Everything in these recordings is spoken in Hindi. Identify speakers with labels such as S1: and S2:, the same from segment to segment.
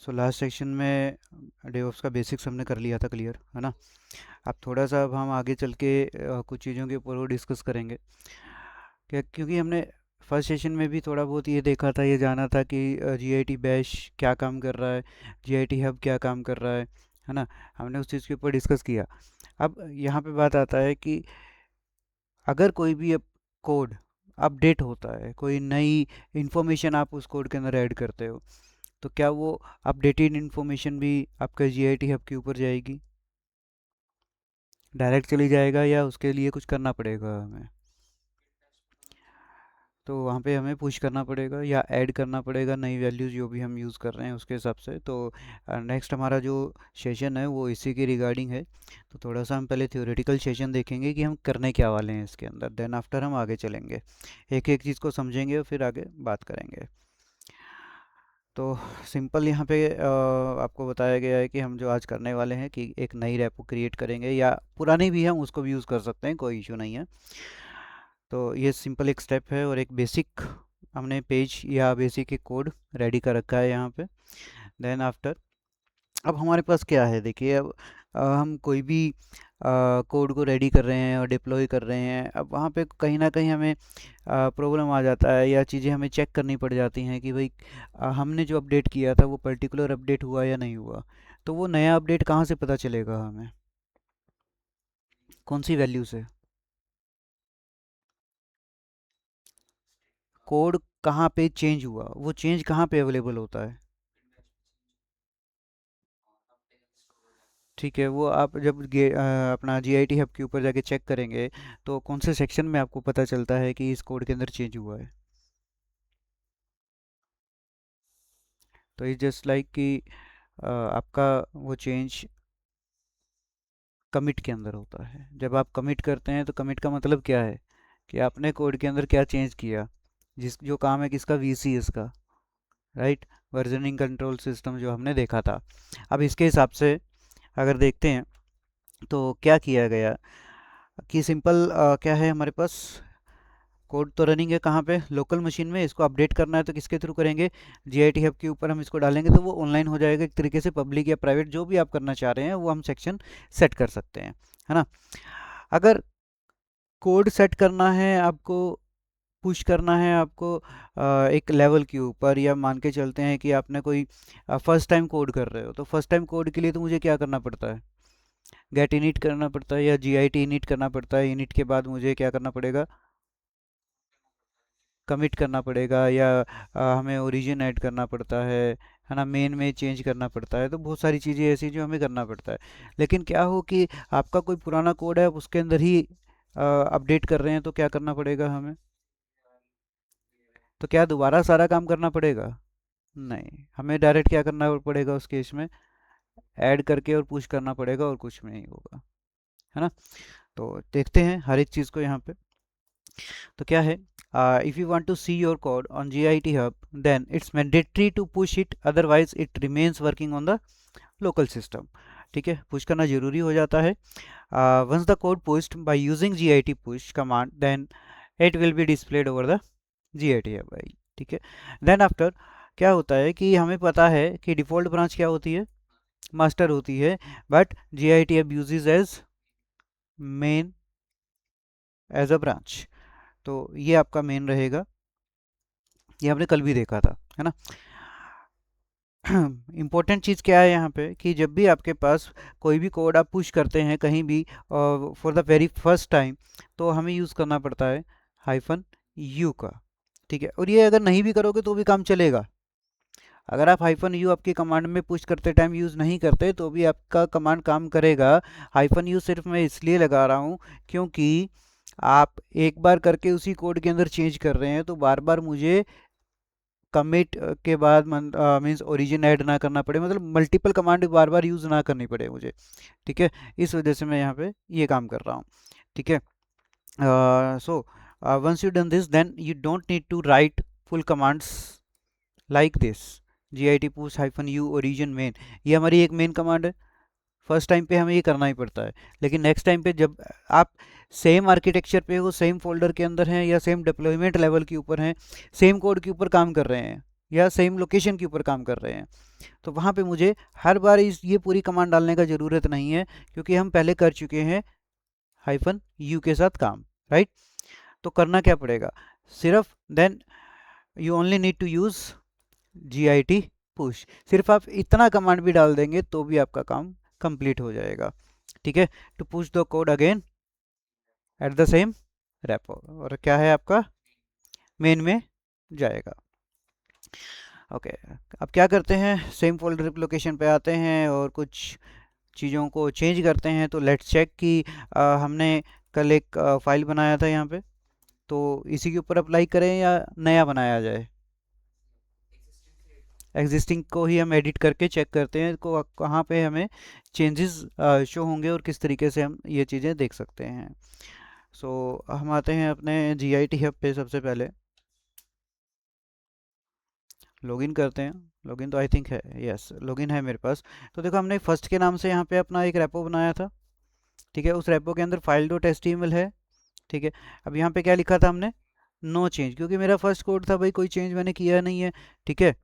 S1: सो लास्ट सेक्शन में डेवऑप्स का बेसिक्स हमने कर लिया था क्लियर, है ना। अब थोड़ा सा अब हम आगे चल के कुछ चीज़ों के ऊपर वो डिस्कस करेंगे क्या, क्योंकि हमने फर्स्ट सेशन में भी थोड़ा बहुत ये देखा था, ये जाना था कि जी आई टी बैश क्या काम कर रहा है, जी आई टी हब क्या काम कर रहा है ना। हमने उस चीज़ के ऊपर डिस्कस किया। अब यहाँ पे बात आता है कि अगर कोई भी अब कोड अपडेट होता है, कोई नई इन्फॉर्मेशन आप उस कोड के अंदर ऐड करते हो, तो क्या वो अपडेटेड इन्फॉर्मेशन भी आपके जी आई टी हब के ऊपर जाएगी, डायरेक्ट चली जाएगा, या उसके लिए कुछ करना पड़ेगा हमें? तो वहाँ पे हमें पुश करना पड़ेगा या ऐड करना पड़ेगा नई वैल्यूज़ जो भी हम यूज़ कर रहे हैं उसके हिसाब से। तो नेक्स्ट हमारा जो सेशन है वो इसी के रिगार्डिंग है। तो थोड़ा सा हम पहले थ्योरेटिकल सेशन देखेंगे कि हम करने क्या वाले हैं इसके अंदर, देन आफ्टर हम आगे चलेंगे, एक एक चीज़ को समझेंगे और फिर आगे बात करेंगे। तो सिंपल यहाँ पे आपको बताया गया है कि हम जो आज करने वाले हैं कि एक नई रेपो क्रिएट करेंगे, या पुरानी भी हम उसको भी यूज़ कर सकते हैं, कोई इशू नहीं है। तो ये सिंपल एक स्टेप है और एक बेसिक हमने पेज या बेसिक एक कोड रेडी कर रखा है यहाँ पे। देन आफ्टर अब हमारे पास क्या है, देखिए अब हम कोई भी कोड को रेडी कर रहे हैं और डिप्लॉय कर रहे हैं, अब वहाँ पे कहीं ना कहीं हमें प्रॉब्लम आ जाता है या चीज़ें हमें चेक करनी पड़ जाती हैं कि भाई हमने जो अपडेट किया था वो पर्टिकुलर अपडेट हुआ या नहीं हुआ। तो वो नया अपडेट कहाँ से पता चलेगा हमें, कौन सी वैल्यू से? कोड कहाँ पे चेंज हुआ, वो चेंज कहाँ पे अवेलेबल होता है? ठीक है, वो आप जब अपना जी आई टी हब के ऊपर जाके चेक करेंगे तो कौन से सेक्शन में आपको पता चलता है कि इस कोड के अंदर चेंज हुआ है? तो इस जस्ट लाइक कि आपका वो चेंज कमिट के अंदर होता है। जब आप कमिट करते हैं तो कमिट का मतलब क्या है कि आपने कोड के अंदर क्या चेंज किया, जिस जो काम है किसका, वी सी एस का, राइट, वर्जनिंग कंट्रोल सिस्टम जो हमने देखा था। अब इसके हिसाब से अगर देखते हैं तो क्या किया गया कि सिंपल क्या है हमारे पास, कोड तो रनिंग है कहाँ पे, लोकल मशीन में। इसको अपडेट करना है तो किसके थ्रू करेंगे, जी आई टी हब के ऊपर हम इसको डालेंगे तो वो ऑनलाइन हो जाएगा एक तरीके से, पब्लिक या प्राइवेट जो भी आप करना चाह रहे हैं वो हम सेक्शन सेट कर सकते हैं, है ना। अगर कोड सेट करना है आपको, पुश करना है आपको एक लेवल के ऊपर, या मान के चलते हैं कि आपने कोई फर्स्ट टाइम कोड कर रहे हो, तो फर्स्ट टाइम कोड के लिए तो मुझे क्या करना पड़ता है, गेट इनिट करना पड़ता है या जी आई टी इनिट करना पड़ता है। इनिट के बाद मुझे क्या करना पड़ेगा, कमिट करना पड़ेगा, या हमें ओरिजिन ऐड करना पड़ता है ना, मेन में चेंज करना पड़ता है। तो बहुत सारी चीज़ें ऐसी जो हमें करना पड़ता है। लेकिन क्या हो कि आपका कोई पुराना कोड है, आप उसके अंदर ही अपडेट कर रहे हैं, तो क्या करना पड़ेगा हमें, तो क्या दोबारा सारा काम करना पड़ेगा? नहीं, हमें डायरेक्ट क्या करना पड़ेगा उस केस में, ऐड करके और पुश करना पड़ेगा और कुछ नहीं होगा, है ना। तो देखते हैं हर एक चीज़ को यहाँ पे। तो क्या है, if you want to see your code on git hub then it's mandatory to push it, otherwise it remains working on the local system। ठीक है, पुश करना जरूरी हो जाता है। once the code pushed by using git push command then it will be displayed over the git hub भाई। ठीक है, then after क्या होता है कि हमें पता है कि डिफ़ॉल्ट ब्रांच क्या होती है, मास्टर होती है, but git hub uses as main as a branch. तो ये आपका मेन रहेगा, ये हमने कल भी देखा था, है ना। इम्पोर्टेंट चीज़ क्या है यहाँ पे कि जब भी आपके पास कोई भी कोड आप पुश करते हैं कहीं भी for the very first time, तो हमें यूज़ करना पड़ता है हाइफन यू का। ठीक है, और ये अगर नहीं भी करोगे तो भी काम चलेगा। अगर आप हाइफन यू आपकी कमांड में पुश करते टाइम यूज़ नहीं करते तो भी आपका कमांड काम करेगा। हाइफन यू सिर्फ मैं इसलिए लगा रहा हूँ क्योंकि आप एक बार करके उसी कोड के अंदर चेंज कर रहे हैं, तो बार बार मुझे कमिट के बाद मीन्स ओरिजिन ऐड ना करना पड़े, मतलब मल्टीपल कमांड बार बार यूज़ ना करनी पड़े मुझे। ठीक है, इस वजह से मैं यहाँ पे ये काम कर रहा हूँ। ठीक है, so once you done this then you don't need to write full commands like this, G I T push hyphen u origin main, ये हमारी एक मेन कमांड है। फर्स्ट टाइम पे हमें ये करना ही पड़ता है, लेकिन नेक्स्ट टाइम पे जब आप सेम आर्किटेक्चर पे हो, सेम फोल्डर के अंदर हैं या सेम डिप्लॉयमेंट लेवल के ऊपर हैं, सेम कोड के ऊपर काम कर रहे हैं, या सेम लोकेशन के ऊपर काम कर रहे हैं, तो वहाँ पे मुझे हर बार इस ये पूरी कमांड डालने का ज़रूरत नहीं है, क्योंकि हम पहले कर चुके हैं हाइफन यू के साथ काम, राइट। तो करना क्या पड़ेगा, सिर्फ then you only need to use G I T push, सिर्फ आप इतना कमांड भी डाल देंगे तो भी आपका काम कंप्लीट हो जाएगा, ठीक है। To push the code again at the same repo, और क्या है आपका मेन में जाएगा। ओके, अब क्या करते हैं, सेम फोल्डर लोकेशन पे आते हैं और कुछ चीज़ों को चेंज करते हैं। तो लेट्स चेक कि हमने कल एक फाइल बनाया था यहाँ पे, तो इसी के ऊपर अप्लाई करें या नया बनाया जाए। एग्जिस्टिंग को ही हम एडिट करके चेक करते हैं को कहाँ पे हमें चेंजेस शो होंगे और किस तरीके से हम ये चीज़ें देख सकते हैं। सो हम आते हैं अपने जी आई टी हब पे, सबसे पहले लॉगिन करते हैं। लॉगिन तो आई थिंक है, यस लॉगिन है मेरे पास। तो देखो हमने फर्स्ट के नाम से यहाँ पे अपना एक रेपो बनाया था, ठीक है। उस रेपो के अंदर file dot H T M L है, ठीक है। अब यहाँ पे क्या लिखा था हमने, नो चेंज, क्योंकि मेरा फर्स्ट कोड था भाई, कोई चेंज मैंने किया नहीं है, ठीक है।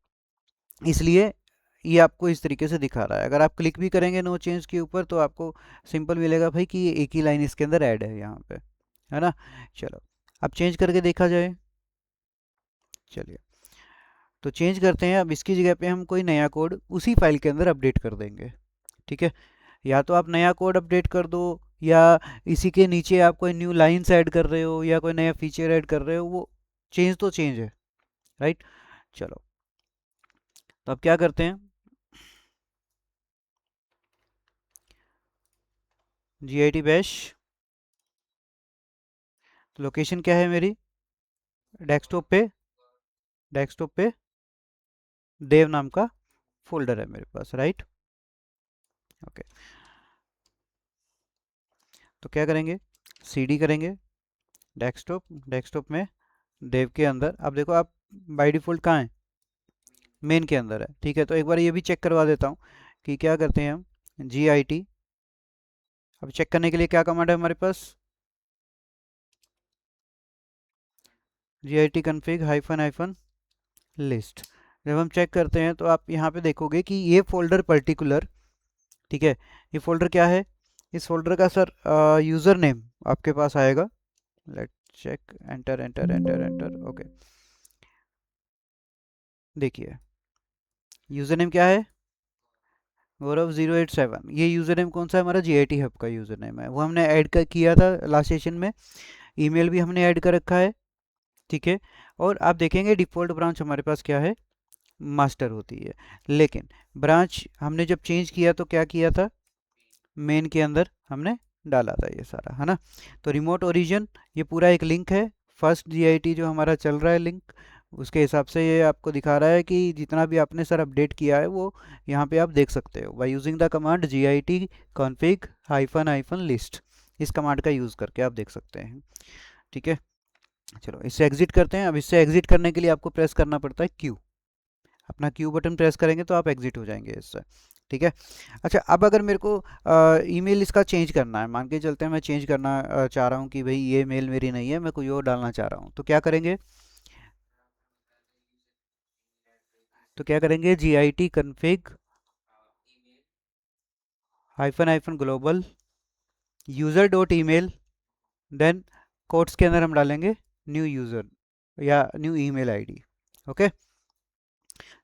S1: इसलिए ये आपको इस तरीके से दिखा रहा है। अगर आप क्लिक भी करेंगे नो चेंज के ऊपर तो आपको सिंपल मिलेगा भाई कि ये एक ही लाइन इसके अंदर ऐड है यहाँ पे, है ना। चलो अब चेंज करके देखा जाए, चलिए तो चेंज करते हैं। अब इसकी जगह पे हम कोई नया कोड उसी फाइल के अंदर अपडेट कर देंगे, ठीक है। या तो आप नया कोड अपडेट कर दो, या इसी के नीचे आप कोई न्यू लाइन्स ऐड कर रहे हो या कोई नया फीचर ऐड कर रहे हो, वो चेंज तो चेंज है, राइट। चलो तो अब क्या करते हैं, जी आई टी बैश, लोकेशन क्या है मेरी, डेस्कटॉप पे, डेस्कटॉप पे देव नाम का फोल्डर है मेरे पास, राइट। ओके, तो क्या करेंगे, सीडी करेंगे, डेस्कटॉप, डेस्कटॉप में देव के अंदर, अब देखो आप बाय डिफ़ॉल्ट कहाँ है, मेन के अंदर है, ठीक है। तो एक बार ये भी चेक करवा देता हूँ कि क्या करते हैं हम, जी आई टी, अब चेक करने के लिए क्या कमांड है हमारे पास, G I T config hyphen hyphen list. जब हम चेक करते हैं तो आप यहाँ पे देखोगे कि ये फोल्डर पर्टिकुलर, ठीक है, ये फोल्डर क्या है, इस फोल्डर का सर यूज़र नेम आपके पास आएगा, let check, enter enter enter enter, okay. देखिए यूज़र नेम क्या है, गौरव 087, ये यूज़र नेम कौन सा है, हमारा जी आई टी हब का यूज़र नेम है, वो हमने ऐड कर किया था लास्ट सेशन में। ईमेल भी हमने ऐड कर रखा है, ठीक है। और आप देखेंगे डिफ़ॉल्ट ब्रांच हमारे पास क्या है, मास्टर होती है। लेकिन ब्रांच हमने जब चेंज किया तो क्या किया था, मेन के अंदर हमने डाला था ये सारा, है ना। तो रिमोट ओरिजिन ये पूरा एक लिंक है, फर्स्ट जीआईटी जो हमारा चल रहा है लिंक, उसके हिसाब से ये आपको दिखा रहा है कि जितना भी आपने सर अपडेट किया है वो यहाँ पे आप देख सकते हो by using the command G I T config hyphen hyphen list, इस कमांड का यूज़ करके आप देख सकते हैं, ठीक है। चलो इससे एग्जिट करते हैं। अब इससे एग्जिट करने के लिए आपको प्रेस करना पड़ता है क्यू, अपना क्यू बटन प्रेस करेंगे तो आप एग्जिट हो जाएंगे इससे, ठीक है। अच्छा अब अगर मेरे को ईमेल इसका चेंज करना है, मान के चलते हैं मैं चेंज करना चाह रहा हूँ कि भाई ये मेल मेरी नहीं है, मैं कोई और डालना चाह रहा हूँ, तो क्या करेंगे, तो क्या करेंगे, G I T config hyphen hyphen global user dot email, then quotes के अंदर हम डालेंगे न्यू यूज़र या न्यू ईमेल आईडी, ओके।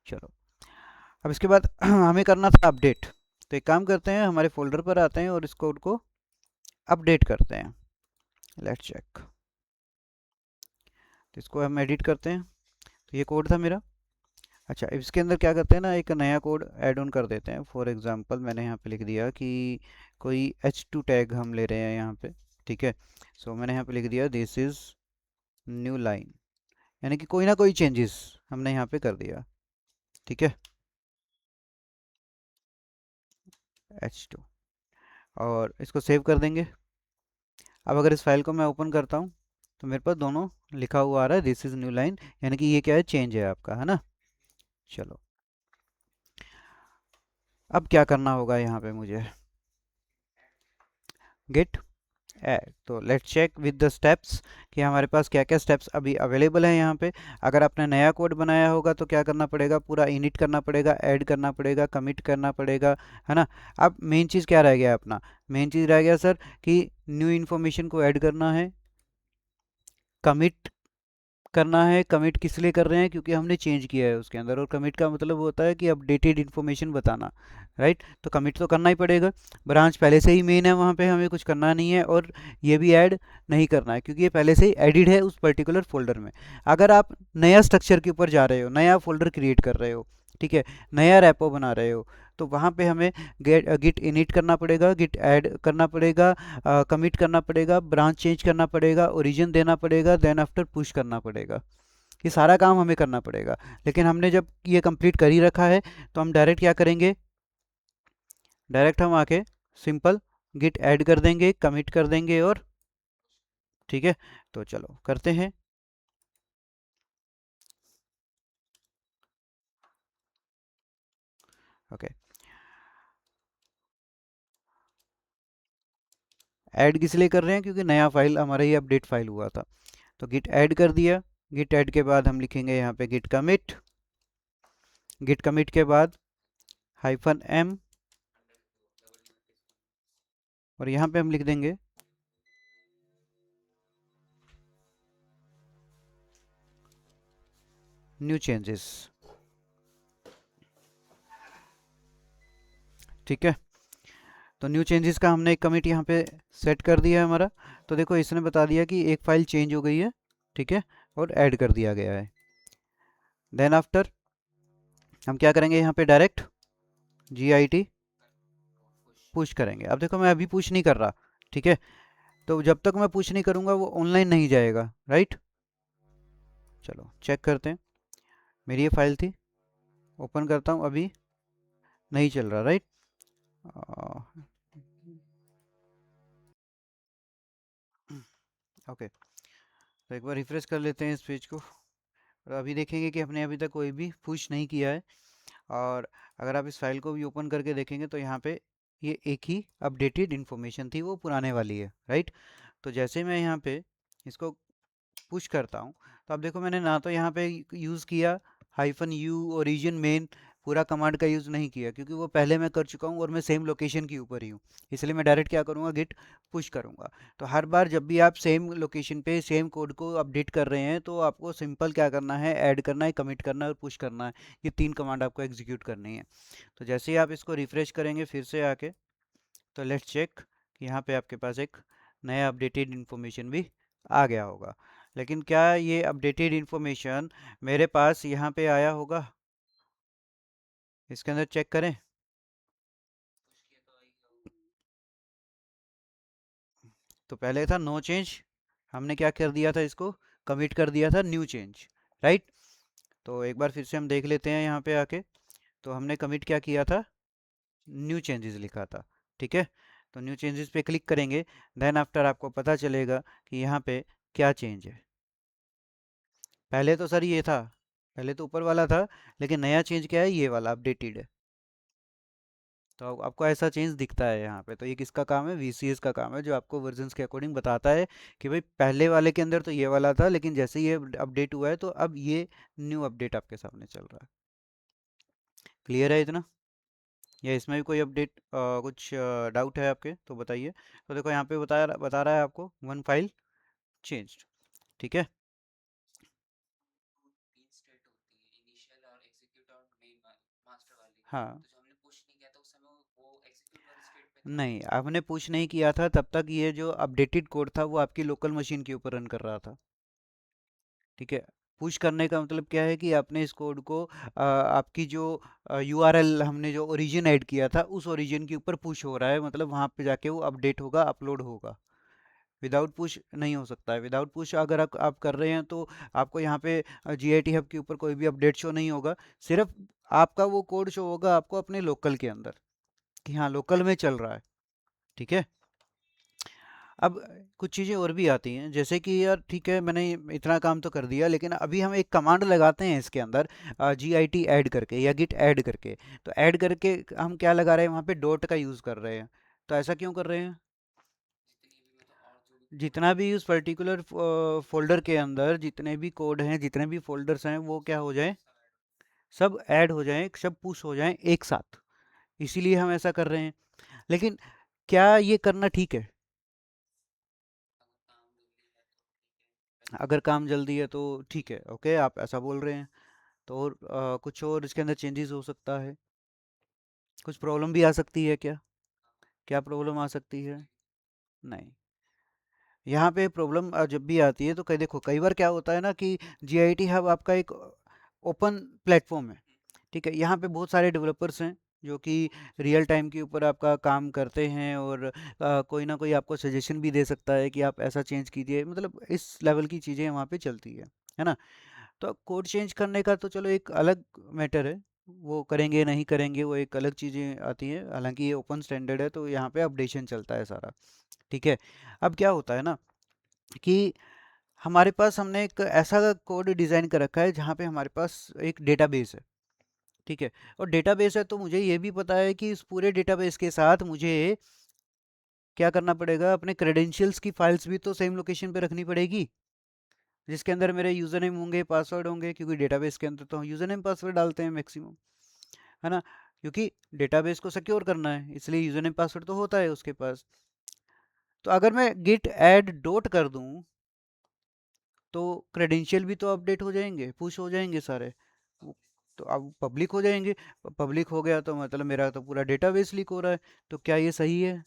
S1: चलो अब इसके बाद हमें करना था अपडेट, तो एक काम करते हैं, हमारे फोल्डर पर आते हैं और इस कोड को अपडेट करते हैं, लेट्स चेक। तो इसको हम एडिट करते हैं, तो ये कोड था मेरा। अच्छा इसके अंदर क्या करते हैं ना, एक नया कोड ऐड ऑन कर देते हैं। फॉर एग्जांपल मैंने यहाँ पे लिख दिया कि कोई h2 टैग हम ले रहे हैं यहाँ पे, ठीक है। सो मैंने यहाँ पे लिख दिया दिस इज़ न्यू लाइन, यानी कि कोई ना कोई चेंजेस हमने यहाँ पे कर दिया, ठीक है, h2, और इसको सेव कर देंगे। अब अगर इस फाइल को मैं ओपन करता हूँ तो मेरे पास दोनों लिखा हुआ आ रहा है दिस इज़ न्यू लाइन, यानी कि ये क्या है, चेंज है आपका, है ना। चलो अब क्या करना होगा यहाँ पे मुझे, गेट तो let's check with the steps कि हमारे पास क्या क्या स्टेप्स अभी अवेलेबल हैं यहाँ पे। अगर आपने नया कोड बनाया होगा तो क्या करना पड़ेगा, पूरा इनिट करना पड़ेगा, ऐड करना पड़ेगा, कमिट करना पड़ेगा, है ना। अब मेन चीज़ क्या रह गया अपना, मेन चीज़ रह गया सर कि न्यू इन्फॉर्मेशन को ऐड करना है, कमिट करना है। कमिट किस लिए कर रहे हैं, क्योंकि हमने चेंज किया है उसके अंदर, और कमिट का मतलब होता है कि अपडेटेड इन्फॉर्मेशन बताना, राइट। तो कमिट तो करना ही पड़ेगा, ब्रांच पहले से ही मेन है, वहाँ पे हमें कुछ करना नहीं है, और ये भी ऐड नहीं करना है क्योंकि ये पहले से ही एडिड है उस पर्टिकुलर फोल्डर में। अगर आप नया स्ट्रक्चर के ऊपर जा रहे हो, नया फोल्डर क्रिएट कर रहे हो, ठीक है, नया रेपो बना रहे हो, तो वहाँ पे हमें गिट इनिट करना पड़ेगा, गिट ऐड करना पड़ेगा, कमिट करना पड़ेगा, ब्रांच चेंज करना पड़ेगा, ओरिजिन देना पड़ेगा, देन आफ्टर पुश करना पड़ेगा। ये सारा काम हमें करना पड़ेगा। लेकिन हमने जब ये कंप्लीट कर ही रखा है तो हम डायरेक्ट क्या करेंगे, डायरेक्ट हम आके सिंपल गिट ऐड कर देंगे, कमिट कर देंगे, और ठीक है। तो चलो करते हैं। ओके, ऐड किस लिए कर रहे हैं, क्योंकि नया फाइल हमारा ये अपडेट फाइल हुआ था। तो गिट ऐड कर दिया, गिट ऐड के बाद हम लिखेंगे यहाँ पे गिट कमिट, गिट कमिट के बाद -m, और यहाँ पे हम लिख देंगे न्यू चेंजेस, ठीक है। तो न्यू चेंजेस का हमने एक कमिट यहाँ पे सेट कर दिया है हमारा। तो देखो इसने बता दिया कि एक फाइल चेंज हो गई है, ठीक है, और ऐड कर दिया गया है। देन आफ्टर हम क्या करेंगे, यहाँ पे डायरेक्ट git पुश करेंगे। अब देखो मैं अभी पुश नहीं कर रहा, ठीक है, तो जब तक मैं पुश नहीं करूँगा वो ऑनलाइन नहीं जाएगा, राइट। चलो चेक करते हैं, मेरी ये फाइल थी, ओपन करता हूँ, अभी नहीं चल रहा, राइट। ओके, तो एक बार रिफ्रेश कर लेते हैं इस पेज को, और अभी देखेंगे कि हमने अभी तक कोई भी पुश नहीं किया है। और अगर आप इस फाइल को भी ओपन करके देखेंगे तो यहाँ पे ये एक ही अपडेटेड इन्फॉर्मेशन थी, वो पुराने वाली है, राइट। तो जैसे मैं यहाँ पे इसको पुश करता हूँ, तो अब देखो मैंने ना तो यहाँ पे यूज़ किया -u ओरिजिन मेन, पूरा कमांड का यूज़ नहीं किया क्योंकि वो पहले मैं कर चुका हूँ और मैं सेम लोकेशन के ऊपर ही हूँ। इसलिए मैं डायरेक्ट क्या करूँगा, गिट पुश करूँगा। तो हर बार जब भी आप सेम लोकेशन पे सेम कोड को अपडेट कर रहे हैं तो आपको सिंपल क्या करना है, ऐड करना है, कमिट करना है और पुश करना है। ये 3 कमांड आपको एग्जीक्यूट करनी है। तो जैसे ही आप इसको रिफ्रेश करेंगे फिर से आके, तो लेट्स चेक कि यहाँ पे आपके पास एक नया अपडेटेड इन्फॉर्मेशन भी आ गया होगा। लेकिन क्या ये अपडेटेड इन्फॉर्मेशन मेरे पास यहाँ पे आया होगा, इसके अंदर चेक करें। तो पहले था नो चेंज, हमने क्या कर दिया था, इसको कमिट कर दिया था न्यू चेंज, राइट। तो एक बार फिर से हम देख लेते हैं यहाँ पे आके, तो हमने कमिट क्या किया था, न्यू चेंजेस लिखा था, ठीक है। तो न्यू चेंजेस पे क्लिक करेंगे, देन आफ्टर आपको पता चलेगा कि यहाँ पे क्या चेंज है। पहले तो सर ये था, पहले तो ऊपर वाला था, लेकिन नया चेंज क्या है, ये वाला अपडेटेड है। तो आपको ऐसा चेंज दिखता है यहाँ पे। तो ये किसका काम है, VCS का काम है, जो आपको वर्जन्स के अकॉर्डिंग बताता है कि भाई पहले वाले के अंदर तो ये वाला था, लेकिन जैसे ये अपडेट हुआ है तो अब ये न्यू अपडेट आपके सामने चल रहा है। क्लियर है इतना, या इसमें भी कोई अपडेट कुछ डाउट है आपके तो बताइए। तो देखो यहाँ पे बता रहा है आपको वन फाइल चेंज, ठीक है। हाँ, नहीं आपने पुश नहीं किया था तब तक ये जो अपडेटेड कोड था वो आपकी लोकल मशीन के ऊपर रन कर रहा था, ठीक है। पुश करने का मतलब क्या है कि आपने इस कोड को आपकी जो URL हमने जो ओरिजिन ऐड किया था उस ओरिजिन के ऊपर पुश हो रहा है, मतलब वहाँ पे जाके वो अपडेट होगा, अपलोड होगा। विदाउट पुश नहीं हो सकता है। विदाउट पुश अगर आप कर रहे हैं तो आपको यहाँ पे GIT हब के ऊपर कोई भी अपडेट शो नहीं होगा। सिर्फ आपका वो कोड शो होगा आपको अपने लोकल के अंदर कि हाँ लोकल में चल रहा है, ठीक है। अब कुछ चीज़ें और भी आती हैं, जैसे कि यार ठीक है मैंने इतना काम तो कर दिया, लेकिन अभी हम एक कमांड लगाते हैं इसके अंदर GIT ऐड करके या गिट ऐड करके। तो ऐड करके हम क्या लगा रहे हैं, वहाँ पे डॉट का यूज़ कर रहे हैं। तो ऐसा क्यों कर रहे हैं, जितना भी उस पर्टिकुलर फोल्डर के अंदर जितने भी कोड हैं, जितने भी फोल्डर्स हैं, वो क्या हो जाए, सब ऐड हो जाएं, सब पुश हो जाएं एक साथ। इसीलिए हम ऐसा कर रहे हैं। लेकिन क्या ये करना ठीक है? अगर काम जल्दी है तो ठीक है, ओके, आप ऐसा बोल रहे हैं। तो और कुछ और इसके अंदर चेंजेस हो सकता है? कुछ प्रॉब्लम भी आ सकती है क्या? क्या प्रॉब्लम आ सकती है? नहीं। यहाँ पे प्रॉब्लम जब भी आती है तो कई देखो, कई बार क्या होता है ना कि जीआईटी हब आपका एक ओपन प्लेटफॉर्म है। ठीक है, यहाँ पे बहुत सारे डेवलपर्स हैं जो कि रियल टाइम के ऊपर आपका काम करते हैं, और कोई ना कोई आपको सजेशन भी दे सकता है कि आप ऐसा चेंज कीजिए, मतलब इस लेवल की चीज़ें वहाँ पे चलती है ना? तो कोड चेंज करने का तो चलो एक अलग मैटर है, वो करेंगे नहीं करेंगे वो एक अलग चीज़ें आती हैं। हालांकि ये ओपन स्टैंडर्ड है तो यहाँ पे अपडेशन चलता है सारा। ठीक है। अब क्या होता है ना कि हमारे पास हमने एक ऐसा कोड डिज़ाइन कर रखा है जहाँ पे हमारे पास एक डेटाबेस है। ठीक है। और डेटाबेस है तो मुझे ये भी पता है कि इस पूरे डेटाबेस के साथ मुझे क्या करना पड़ेगा, अपने क्रेडेंशियल्स की फाइल्स भी तो सेम लोकेशन पे रखनी पड़ेगी, जिसके अंदर मेरे यूज़र नेम होंगे, पासवर्ड होंगे, क्योंकि डेटाबेस के अंदर तो हम यूज़र नेम पासवर्ड डालते हैं मैक्सिमम, है ना? क्योंकि डेटाबेस को सिक्योर करना है, इसलिए यूज़र नेम पासवर्ड तो होता है उसके पास। तो अगर मैं गिट ऐड डॉट कर दूं तो क्रेडेंशियल भी तो अपडेट हो जाएंगे, पुश हो जाएंगे सारे। वो- तो अब पब्लिक हो जाएंगे। पब्लिक हो गया तो मतलब मेरा तो पूरा डेटाबेस लीक हो रहा है। तो क्या ये सही है?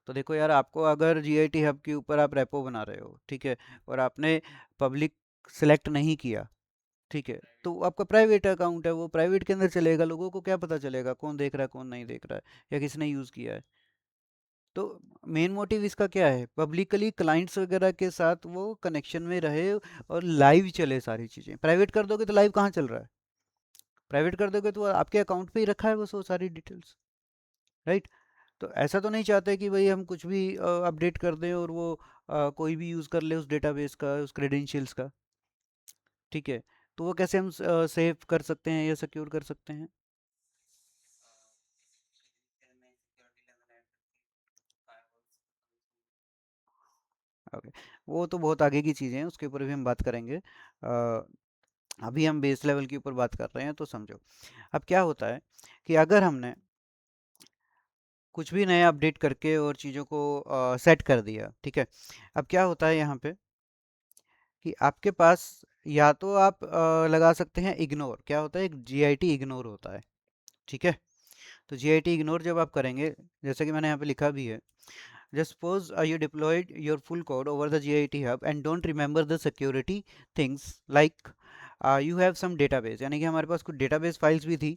S1: तो देखो यार, आपको अगर जीआईटी हब के ऊपर आप रेपो बना रहे हो, ठीक है, और आपने पब्लिक सेलेक्ट नहीं किया, ठीक है, तो वो आपका प्राइवेट अकाउंट है, वो प्राइवेट के अंदर चलेगा, लोगों को क्या पता चलेगा कौन देख रहा है कौन नहीं देख रहा है या किसने यूज़ किया है? तो मेन मोटिव इसका क्या है, पब्लिकली क्लाइंट्स वगैरह के साथ वो कनेक्शन में रहे और लाइव चले सारी चीज़ें। प्राइवेट कर दोगे तो लाइव कहाँ चल रहा है? प्राइवेट कर दोगे तो आपके अकाउंट पे ही रखा है बस वो सारी डिटेल्स, राइट? तो ऐसा तो नहीं चाहते कि भाई हम कुछ भी अपडेट कर दें और वो कोई भी यूज़ कर ले उस डेटाबेस का, उस क्रेडेंशियल्स का। ठीक है। तो वो कैसे हम सेव कर सकते हैं या सिक्योर कर सकते हैं? ओके। वो तो बहुत आगे की चीज़ें हैं, उसके ऊपर भी हम बात करेंगे। अभी हम बेस लेवल के ऊपर बात कर रहे हैं, तो समझो। अब क्या होता है कि अगर हमने कुछ भी नया अपडेट करके और चीज़ों को सेट कर दिया, ठीक है, अब क्या होता है यहाँ पे कि आपके पास या तो आप लगा सकते हैं इग्नोर। क्या होता है, एक जीआईटी इग्नोर होता है। ठीक है। तो जीआईटी इग्नोर जब आप करेंगे, जैसे कि मैंने यहाँ पे लिखा भी है, just suppose you deployed your full code over the GIT hub and don't remember the security things like you have some database, यानी कि हमारे पास कुछ database files भी थी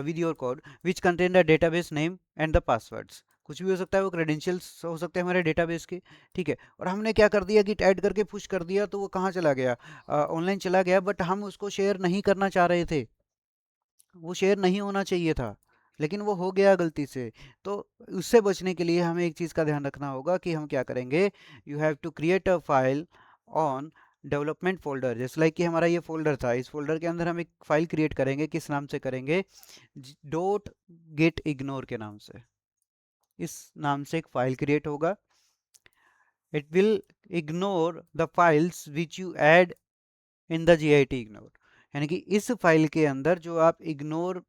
S1: with your code which contain the database name and the passwords। कुछ भी हो सकता है, वो credentials हो सकते हैं हमारे database के। ठीक है। और हमने क्या कर दिया, git ऐड करके पुश कर दिया, तो वो कहाँ चला गया, ऑनलाइन चला गया, बट हम उसको शेयर नहीं करना चाह रहे थे, वो शेयर नहीं होना चाहिए था, लेकिन वो हो गया गलती से। तो उससे बचने के लिए हमें एक चीज़ का ध्यान रखना होगा कि हम क्या करेंगे, you have to create a file on development folder, जैसे लाइक कि हमारा ये फोल्डर था, इस फोल्डर के अंदर हम एक फाइल क्रिएट करेंगे, किस नाम से करेंगे, डोट गेट इग्नोर के नाम से। इस नाम से एक फाइल क्रिएट होगा। It will ignore the files which you add in the git ignore, यानी कि इस फाइल के अंदर जो आप इग्नोर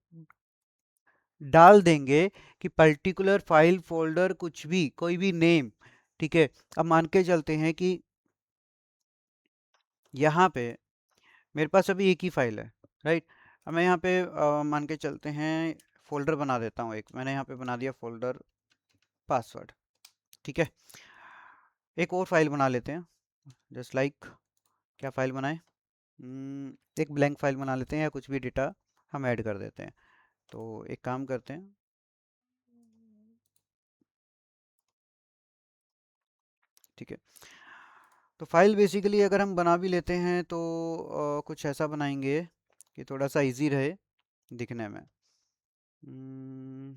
S1: डाल देंगे कि पर्टिकुलर फाइल फोल्डर कुछ भी कोई भी नेम। ठीक है। अब मान के चलते हैं कि यहाँ पे मेरे पास अभी एक ही फाइल है, राइट? अब मैं यहाँ पे मान के चलते हैं फोल्डर बना देता हूँ, एक मैंने यहाँ पे बना दिया फोल्डर पासवर्ड। ठीक है। एक और फाइल बना लेते हैं, जस्ट लाइक क्या फाइल बनाएं, एक ब्लैंक फाइल बना लेते हैं या कुछ भी डेटा हम ऐड कर देते हैं। तो एक काम करते हैं, ठीक है, तो फाइल बेसिकली अगर हम बना भी लेते हैं तो कुछ ऐसा बनाएंगे कि थोड़ा सा इजी रहे दिखने में। हम्म,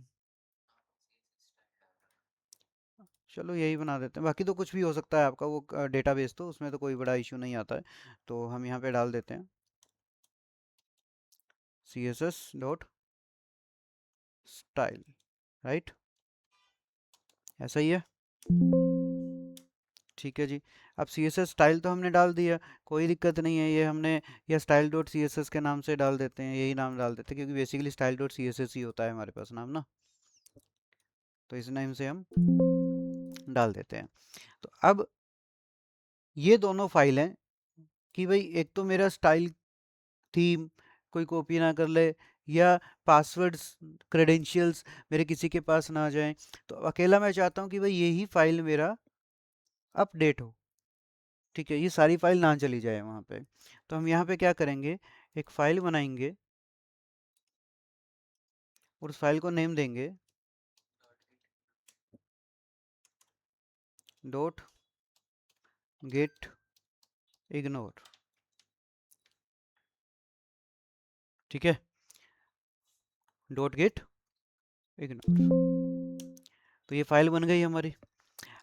S1: चलो यही बना देते हैं, बाकी तो कुछ भी हो सकता है आपका वो डेटाबेस, तो उसमें तो कोई बड़ा इशू नहीं आता है। तो हम यहाँ पे डाल देते हैं css डॉट स्टाइल, राइट? ऐसा ही है, ठीक है जी। अब सी एस एस स्टाइल तो हमने डाल दिया, कोई दिक्कत नहीं है, ये हमने या style dot C S S के नाम से डाल देते हैं, यही नाम डाल देते हैं क्योंकि basically style dot C S S ही होता है हमारे पास नाम ना, तो इस नाम से हम डाल देते हैं। तो अब ये दोनों फाइल हैं कि भाई एक तो मेरा स्टाइल थीम कोई कॉपी ना कर ले, या पासवर्ड्स क्रेडेंशियल्स मेरे किसी के पास ना जाएं, तो अकेला मैं चाहता हूँ कि भाई यही फाइल मेरा अपडेट हो, ठीक है, ये सारी फाइल ना चली जाए वहाँ पे। तो हम यहाँ पे क्या करेंगे, एक फाइल बनाएंगे और उस फाइल को नेम देंगे डॉट गेट इग्नोर, ठीक है, डॉट गेट इग्नोर। तो ये फाइल बन गई हमारी।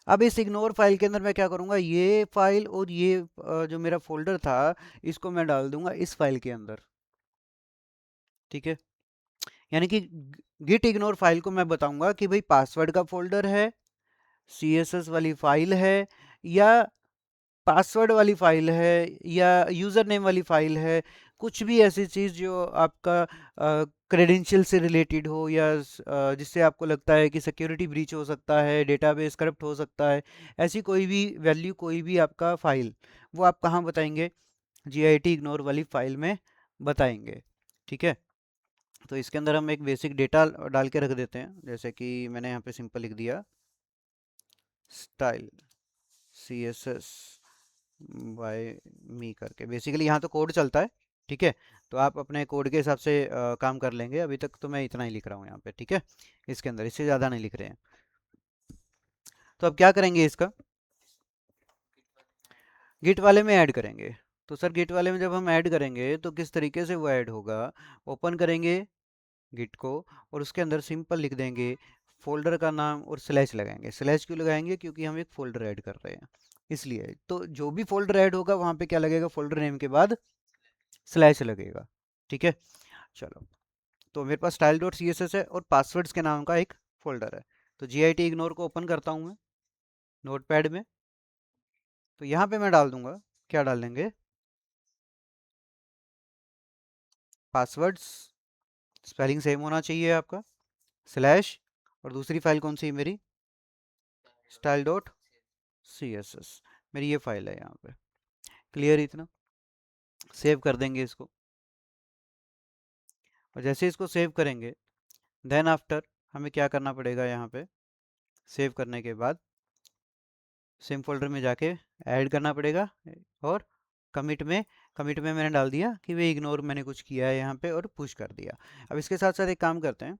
S1: अब इस इग्नोर फाइल के अंदर मैं क्या करूँगा, ये फाइल और ये जो मेरा फोल्डर था इसको मैं डाल दूंगा इस फाइल के अंदर, ठीक है। यानी कि गिट इग्नोर फाइल को मैं बताऊंगा कि भाई पासवर्ड का फोल्डर है, सीएसएस वाली फाइल है, या पासवर्ड वाली फाइल है, या यूज़र नेम वाली फाइल है, कुछ भी ऐसी चीज़ जो आपका क्रेडेंशियल से रिलेटेड हो, या जिससे आपको लगता है कि सिक्योरिटी ब्रीच हो सकता है, डेटाबेस करप्ट हो सकता है, ऐसी कोई भी वैल्यू, कोई भी आपका फाइल, वो आप कहाँ बताएंगे, GIT इग्नोर वाली फाइल में बताएंगे, ठीक है। तो इसके अंदर हम एक बेसिक डेटा डाल के रख देते हैं, जैसे कि मैंने यहाँ पे सिंपल लिख दिया स्टाइल CSS बाय मी करके। बेसिकली यहाँ तो कोड चलता है, ठीक है, तो आप अपने कोड के हिसाब से काम कर लेंगे। अभी तक तो मैं इतना ही लिख रहा हूँ यहाँ पे, ठीक है, इसके अंदर इससे ज़्यादा नहीं लिख रहे हैं। तो अब क्या करेंगे, इसका गिट वाले में ऐड करेंगे। तो सर गिट वाले में जब हम ऐड करेंगे तो किस तरीके से वो ऐड होगा, ओपन करेंगे गिट को और उसके अंदर सिंपल लिख देंगे फोल्डर का नाम और स्लैश लगाएंगे। स्लैश क्यों लगाएंगे, क्योंकि हम एक फोल्डर ऐड कर रहे हैं इसलिए। तो जो भी फोल्डर ऐड होगा वहाँ पे क्या लगेगा, फोल्डर नेम के बाद स्लैश लगेगा, ठीक है। चलो, तो मेरे पास style dot C S S है और पासवर्ड्स के नाम का एक फोल्डर है। तो GIT इग्नोर को ओपन करता हूँ मैं नोटपैड में। तो यहाँ पे मैं डाल दूंगा, क्या डाल देंगे, पासवर्ड्स, स्पेलिंग सेम होना चाहिए आपका, स्लैश, और दूसरी फाइल कौन सी है मेरी, style dot C S S, मेरी ये फाइल है यहाँ पे। क्लियर इतना, सेव कर देंगे इसको। और जैसे इसको सेव करेंगे देन आफ्टर हमें क्या करना पड़ेगा, यहाँ पे सेव करने के बाद सेम फोल्डर में जाके ऐड करना पड़ेगा, और कमिट में मैंने डाल दिया कि वे इग्नोर मैंने कुछ किया है यहाँ पे, और पुश कर दिया। अब इसके साथ साथ एक काम करते हैं,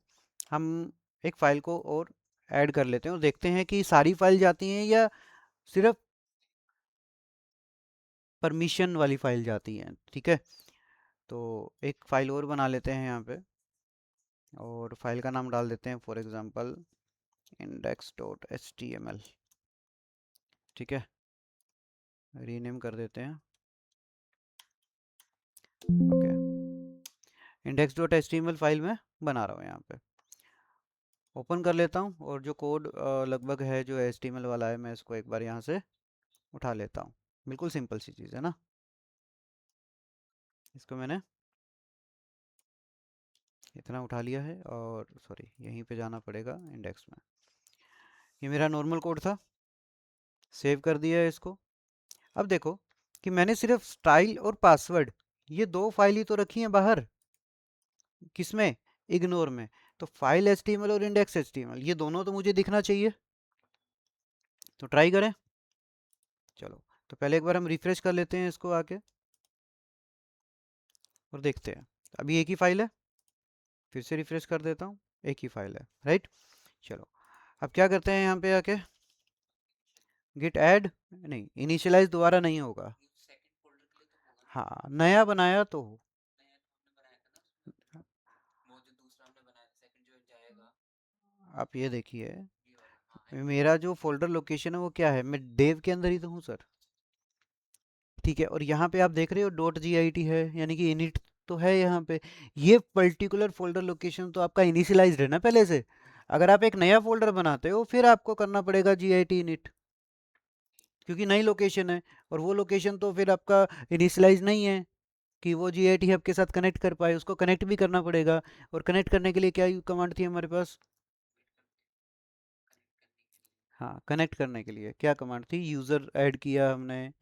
S1: हम एक फ़ाइल को और ऐड कर लेते हैं और देखते हैं कि सारी फाइल जाती हैं या सिर्फ परमिशन वाली फाइल जाती हैं, ठीक है। तो एक फ़ाइल और बना लेते हैं यहाँ पे, और फाइल का नाम डाल देते हैं फॉर एग्ज़ाम्पल index.html, ठीक है, रीनेम कर देते हैं, ओके। index.html फाइल में बना रहा हूँ यहाँ पे, ओपन कर लेता हूँ और जो कोड लगभग है जो HTML वाला है मैं इसको एक बार यहाँ से उठा लेता हूँ। बिल्कुल सिंपल सी चीज़ है ना, इसको मैंने इतना उठा लिया है, और सॉरी यहीं पे जाना पड़ेगा इंडेक्स में। ये मेरा नॉर्मल कोड था, सेव कर दिया है इसको। अब देखो कि मैंने सिर्फ स्टाइल और पासवर्ड ये दो फाइल ही तो रखी हैं बाहर, किसमें, इग्नोर में। तो फाइल HTML और इंडेक्स HTML ये दोनों तो मुझे दिखना चाहिए। तो ट्राई करें, चलो। तो पहले एक बार हम रिफ्रेश कर लेते हैं इसको आके और देखते हैं। अभी एक ही फाइल है, फिर से रिफ्रेश कर देता हूँ, एक ही फाइल है, राइट। चलो, अब क्या करते हैं यहाँ पे आके, गिट ऐड, नहीं इनिशियलाइज दोबारा नहीं होगा, हाँ नया बनाया तो हो। आप ये देखिए, मेरा जो फोल्डर लोकेशन है वो क्या है, मैं डेव के अंदर ही तो हूँ सर, ठीक है। और यहाँ पे आप देख रहे हो .git है, यानी कि इनिट तो है यहाँ पे। ये पर्टिकुलर फोल्डर लोकेशन तो आपका इनिशियलाइज्ड है ना पहले से। अगर आप एक नया फोल्डर बनाते हो फिर आपको करना पड़ेगा git init, क्योंकि नई लोकेशन है, और वो लोकेशन तो फिर आपका इनिशियलाइज नहीं है कि वो git हब के साथ कनेक्ट कर पाए, उसको कनेक्ट भी करना पड़ेगा। और कनेक्ट करने के लिए क्या कमांड थी हमारे पास? हाँ, कनेक्ट करने के लिए क्या कमांड थी? यूज़र ऐड किया हमने,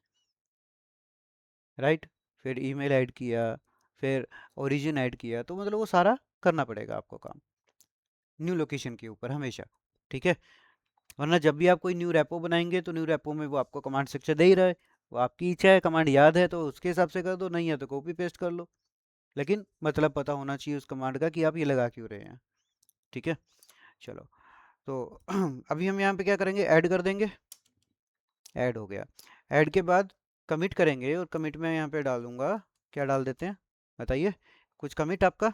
S1: राइट, फिर ईमेल ऐड किया, फिर ओरिजिन ऐड किया, तो मतलब वो सारा करना पड़ेगा आपको काम न्यू लोकेशन के ऊपर हमेशा। ठीक है, वरना जब भी आप कोई न्यू रेपो बनाएंगे तो न्यू रेपो में वो आपको कमांड स्ट्रक्चर दे ही रहा है, वो आपकी इच्छा है, कमांड याद है तो उसके हिसाब से कर दो, नहीं है तो कॉपी पेस्ट कर लो, लेकिन मतलब पता होना चाहिए उस कमांड का कि आप ये लगा क्यों रहे हैं। ठीक है, चलो, तो अभी हम यहाँ पे क्या करेंगे, ऐड कर देंगे। ऐड हो गया। ऐड के बाद कमिट करेंगे, और कमिट में यहाँ पे डाल दूंगा, क्या डाल देते हैं बताइए, कुछ कमिट आपका?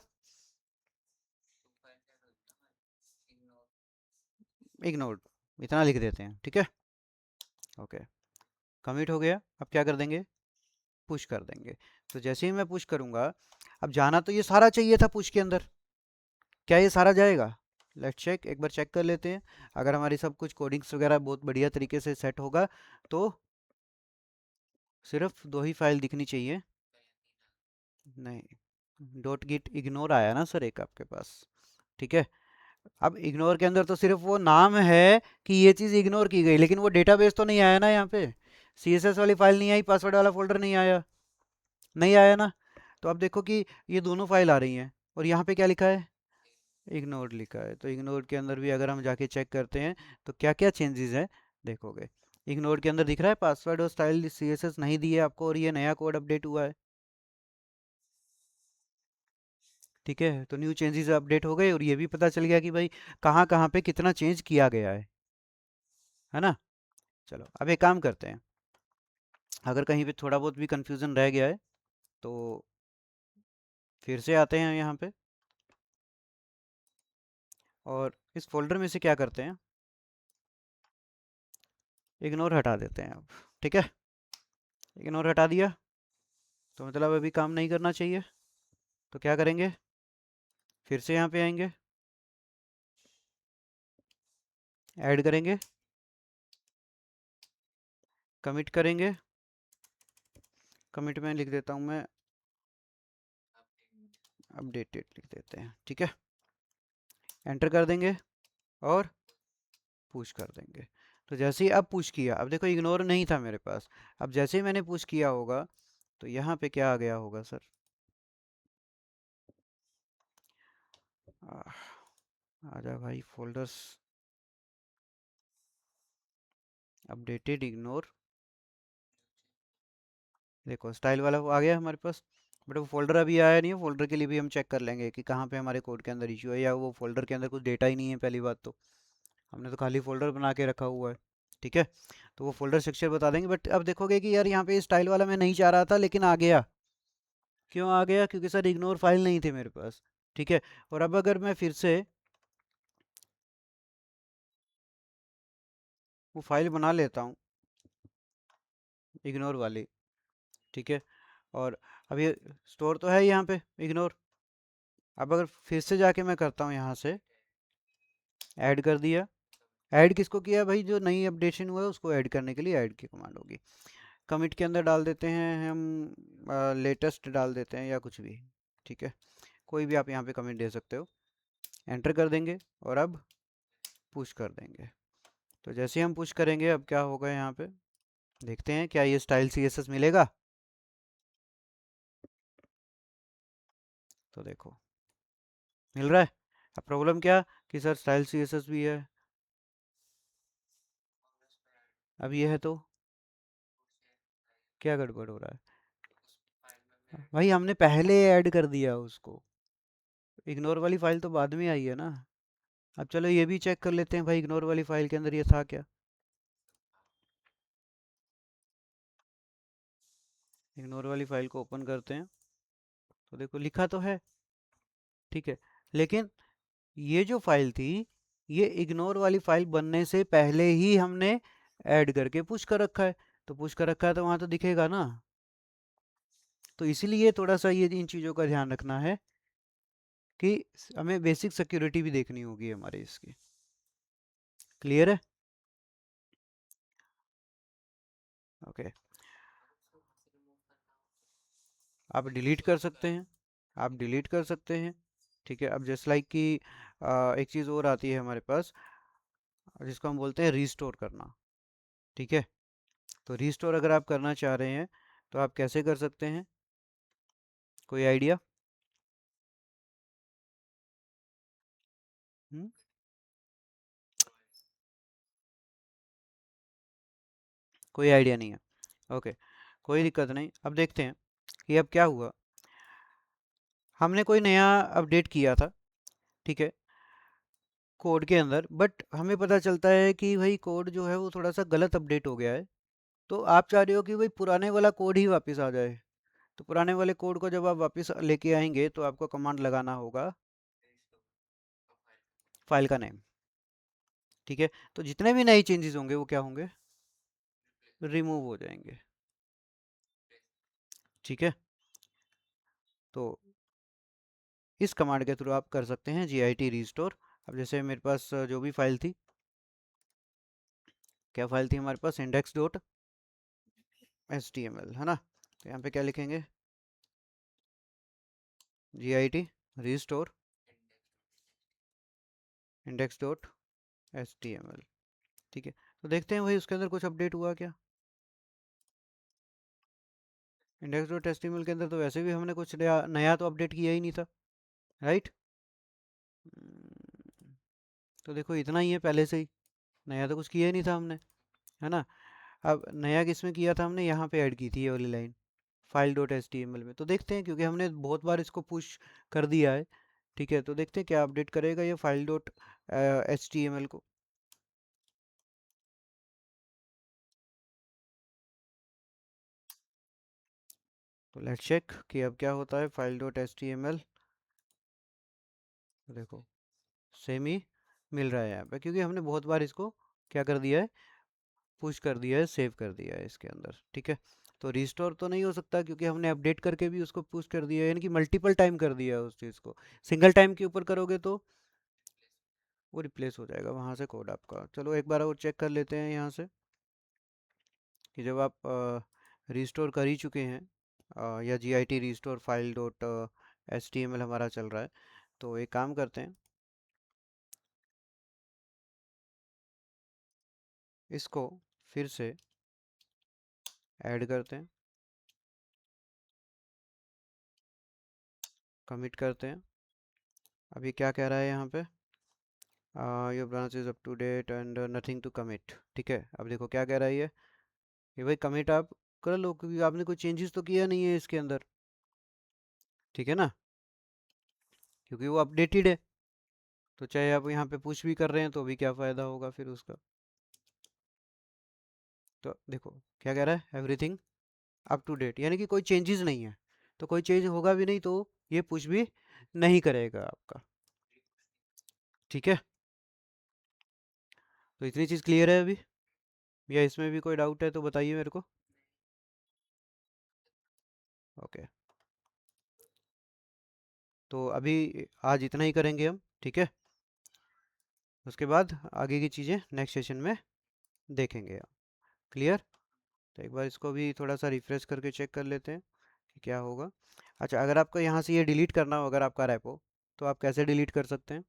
S1: इग्नोर्ड, इतना लिख देते हैं, ठीक है। ओके, कमिट हो गया। अब क्या कर देंगे, पुश कर देंगे। तो जैसे ही मैं पुश करूंगा, अब जाना तो ये सारा चाहिए था पुश के अंदर, क्या ये सारा जाएगा? लेट्स चेक, एक बार चेक कर लेते हैं। अगर हमारी सब कुछ कोडिंग्स वगैरह बहुत बढ़िया तरीके से सेट होगा तो सिर्फ दो ही फाइल दिखनी चाहिए। नहीं, डॉट गिट इग्नोर आया ना सर एक आपके पास, ठीक है। अब इग्नोर के अंदर तो सिर्फ वो नाम है कि ये चीज़ इग्नोर की गई, लेकिन वो डेटाबेस तो नहीं आया ना यहाँ पे, सीएसएस वाली फाइल नहीं आई, पासवर्ड वाला फोल्डर नहीं आया, नहीं आया ना। तो अब देखो कि ये दोनों फाइल आ रही हैं, और यहाँ पे क्या लिखा है, इग्नोर लिखा है। तो इग्नोर के अंदर भी अगर हम जाके चेक करते हैं तो क्या क्या चेंजेस है देखोगे। इग्नोर के अंदर दिख रहा है पासवर्ड और स्टाइल सीएसएस नहीं दिए आपको, और ये नया कोड अपडेट हुआ है। ठीक है, तो न्यू चेंजेस अपडेट हो गए, और ये भी पता चल गया कि भाई कहाँ कहाँ पे कितना चेंज किया गया है ना। चलो, अब एक काम करते हैं, अगर कहीं पे थोड़ा बहुत भी कंफ्यूजन रह गया है तो फिर से आते हैं यहाँ पे, और इस फोल्डर में से क्या करते हैं, इग्नोर हटा देते हैं अब। ठीक है, इग्नोर हटा दिया, तो मतलब अभी काम नहीं करना चाहिए। तो क्या करेंगे, फिर से यहाँ पे आएंगे, ऐड करेंगे, कमिट करेंगे। कमिट में लिख देता हूँ मैं, अपडेटेड लिख देते हैं, ठीक है। एंटर कर देंगे और पुश कर देंगे। तो जैसे ही अब पुश किया, अब देखो इग्नोर नहीं था मेरे पास, अब जैसे ही मैंने पुश किया होगा तो यहाँ पे क्या आ गया होगा सर, आजा भाई फोल्डर्स, अपडेटेड इग्नोर, देखो स्टाइल वाला वो आ गया हमारे पास। बट वो फोल्डर अभी आया नहीं है, फोल्डर के लिए भी हम चेक कर लेंगे कि कहाँ पे हमारे कोड के अंदर इशू है, या वो फोल्डर के अंदर कुछ डेटा ही नहीं है। पहली बात तो हमने तो खाली फोल्डर बना के रखा हुआ है, ठीक है। तो वो फोल्डर स्ट्रक्चर बता देंगे, बट अब देखोगे कि यार यहाँ पे स्टाइल वाला मैं नहीं चाह रहा था लेकिन आ गया। क्यों आ गया? क्योंकि सर इग्नोर फाइल नहीं थी मेरे पास, ठीक है। और अब अगर मैं फिर से वो फाइल बना लेता हूँ इग्नोर वाली, ठीक है, और अब ये स्टोर तो है यहाँ पे इग्नोर। अब अगर फिर से जाके मैं करता हूँ यहाँ से, ऐड कर दिया। ऐड किसको किया भाई? जो नई अपडेशन हुआ है उसको ऐड करने के लिए ऐड की कमांड होगी। कमिट के अंदर डाल देते हैं हम, लेटेस्ट डाल देते हैं या कुछ भी, ठीक है, कोई भी आप यहाँ पे कमिट दे सकते हो। एंटर कर देंगे और अब पुश कर देंगे। तो जैसे ही हम पुश करेंगे अब क्या होगा यहाँ पे, देखते हैं क्या ये स्टाइल सीएसएस मिलेगा। तो देखो मिल रहा है। अब प्रॉब्लम क्या कि सर स्टाइल सीएसएस भी है, अब ये है तो क्या गड़बड़ हो रहा है? भाई हमने पहले ऐड कर दिया उसको, इग्नोर वाली फाइल तो बाद में आई है ना। अब चलो ये भी चेक कर लेते हैं भाई, इग्नोर वाली फाइल के अंदर ये था क्या। इग्नोर वाली फाइल को ओपन करते हैं, तो देखो लिखा तो है, ठीक है, लेकिन ये जो फाइल थी ये इग्नोर वाली फाइल बनने से पहले ही हमने ऐड करके पुश कर रखा है। तो पुश कर रखा है तो वहां तो दिखेगा ना। तो इसीलिए थोड़ा सा ये इन चीज़ों का ध्यान रखना है कि हमें बेसिक सिक्योरिटी भी देखनी होगी हमारे इसकी। क्लियर है? ओके। आप डिलीट कर सकते हैं, आप डिलीट कर सकते हैं। ठीक है, अब जस्ट लाइक कि एक चीज़ और आती है हमारे पास, जिसको हम बोलते हैं रीस्टोर करना। ठीक है, तो रीस्टोर अगर आप करना चाह रहे हैं तो आप कैसे कर सकते हैं? कोई आइडिया? हम्म? कोई आइडिया नहीं है? ओके, कोई दिक्कत नहीं। अब देखते हैं कि अब क्या हुआ। हमने कोई नया अपडेट किया था, ठीक है, कोड के अंदर, बट हमें पता चलता है कि भाई कोड जो है वो थोड़ा सा गलत अपडेट हो गया है। तो आप चाह रहे हो कि भाई पुराने वाला कोड ही वापस आ जाए। तो पुराने वाले कोड को जब आप वापस लेके आएंगे तो आपको कमांड लगाना होगा फाइल का नेम। ठीक है, तो जितने भी नए चेंजेस होंगे वो क्या होंगे? रिमूव हो जाएंगे। ठीक है, तो इस कमांड के थ्रू आप कर सकते हैं git restore। अब जैसे मेरे पास जो भी फाइल थी, क्या फाइल थी हमारे पास, index डॉट html है ना। तो यहाँ पे क्या लिखेंगे? git restore index dot html। ठीक है, तो देखते हैं भाई उसके अंदर कुछ अपडेट हुआ क्या। इंडेक्स डॉट html के अंदर तो वैसे भी हमने कुछ नया नया तो अपडेट किया ही नहीं था, राइट। तो देखो इतना ही है पहले से ही, नया तो कुछ किया ही नहीं था हमने, है ना। अब नया किसमें किया था हमने? यहाँ पे ऐड की थी ये वाली line file dot H T M L में। तो देखते हैं, क्योंकि हमने बहुत बार इसको पुश कर दिया है। ठीक है, तो देखते हैं क्या अपडेट करेगा ये file dot H T M L को। तो लेट्स चेक कि अब क्या होता है file dot H T M L. देखो सेम ही मिल रहा है यहाँ पे, क्योंकि हमने बहुत बार इसको क्या कर दिया है, पुश कर दिया है, सेव कर दिया है इसके अंदर। ठीक है, तो रिस्टोर तो नहीं हो सकता क्योंकि हमने अपडेट करके भी उसको पुश कर दिया है, यानी कि मल्टीपल टाइम कर दिया है उस चीज़ को। सिंगल टाइम के ऊपर करोगे तो वो रिप्लेस हो जाएगा वहाँ से कोड आपका। चलो एक बार और चेक कर लेते हैं यहाँ से कि जब आप रिस्टोर कर ही चुके हैं, या G I T restore file dot H T M L हमारा चल रहा है, तो एक काम करते हैं, इसको फिर से ऐड करते हैं, कमिट करते हैं। अभी क्या कह रहा है यहाँ पे? Your branch is up to date and nothing to commit. ठीक है, अब देखो क्या कह रहा है ये, कि भाई कमिट आप कर लो क्योंकि आपने कोई चेंजेस तो किया नहीं है इसके अंदर। ठीक है ना, क्योंकि वो अपडेटेड है। तो चाहे आप यहाँ पे पुश भी कर रहे हैं तो भी क्या फ़ायदा होगा फिर उसका। तो देखो क्या कह रहा है, एवरीथिंग अप टू डेट, यानी कि कोई चेंजेस नहीं है। तो कोई चेंज होगा भी नहीं तो ये पुश भी नहीं करेगा आपका। ठीक है, तो इतनी चीज़ क्लियर है अभी, या इसमें भी कोई डाउट है तो बताइए मेरे को। ओके, तो अभी आज इतना ही करेंगे हम। ठीक है, उसके बाद आगे की चीज़ें नेक्स्ट सेशन में देखेंगे। क्लियर? तो एक बार इसको भी थोड़ा सा रिफ्रेश करके चेक कर लेते हैं कि क्या होगा। अच्छा, अगर आपको यहाँ से ये डिलीट करना हो अगर आपका रेपो, तो आप कैसे डिलीट कर सकते हैं?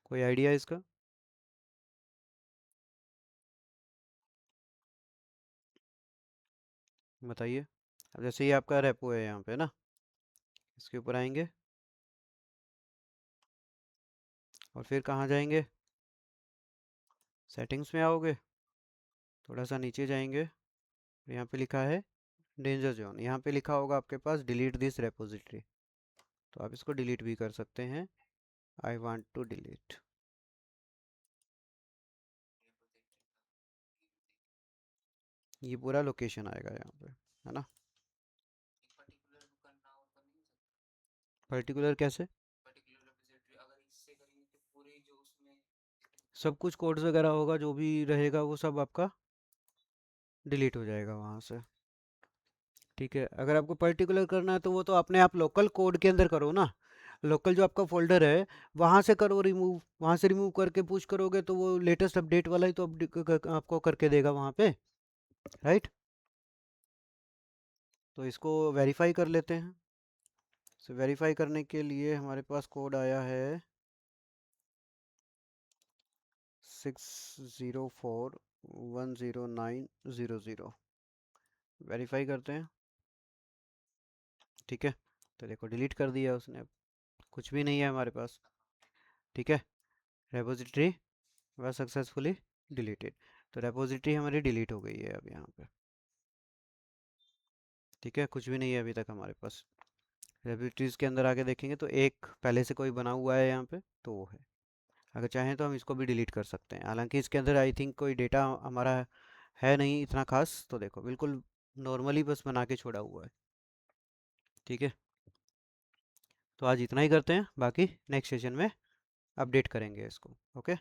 S1: कोई आइडिया इसका? बताइए। अब जैसे ये आपका रेपो है यहाँ पे ना, इसके ऊपर आएंगे और फिर कहाँ जाएंगे? सेटिंग्स में आओगे, थोड़ा सा नीचे जाएंगे, यहाँ पे लिखा है डेंजर जोन, यहाँ पे लिखा होगा आपके पास डिलीट दिस रेपोजिटरी। तो आप इसको डिलीट भी कर सकते हैं, आई वांट टू डिलीट। ये पूरा लोकेशन आएगा यहाँ पे, है ना। पर्टिकुलर कैसे? सब कुछ कोड्स वगैरह होगा जो भी रहेगा वो सब आपका डिलीट हो जाएगा वहाँ से। ठीक है, अगर आपको पर्टिकुलर करना है तो वो तो अपने आप लोकल कोड के अंदर करो ना, लोकल जो आपका फोल्डर है वहाँ से करो रिमूव, वहाँ से रिमूव करके पुश करोगे तो वो लेटेस्ट अपडेट वाला ही तो आपको करके देगा वहाँ पे, राइट। तो इसको वेरीफाई कर लेते हैं। तो वेरीफाई करने के लिए हमारे पास कोड आया है 6041090। वेरीफाई करते हैं। ठीक है, तो देखो डिलीट कर दिया उसने, अब कुछ भी नहीं है हमारे पास। ठीक है, रेपोजिटरी वह सक्सेसफुली डिलीटेड। तो रेपोजिटरी हमारी डिलीट हो गई है अब यहाँ पे। ठीक है, कुछ भी नहीं है अभी तक हमारे पास। रेपोजिटरीज के अंदर आके देखेंगे तो एक पहले से कोई बना हुआ है यहाँ पे, तो वो है। अगर चाहें तो हम इसको भी डिलीट कर सकते हैं, हालांकि इसके अंदर आई थिंक कोई डेटा हमारा है नहीं इतना खास। तो देखो बिल्कुल नॉर्मली बस बना के छोड़ा हुआ है। ठीक है, तो आज इतना ही करते हैं, बाकी नेक्स्ट सेशन में अपडेट करेंगे इसको। ओके।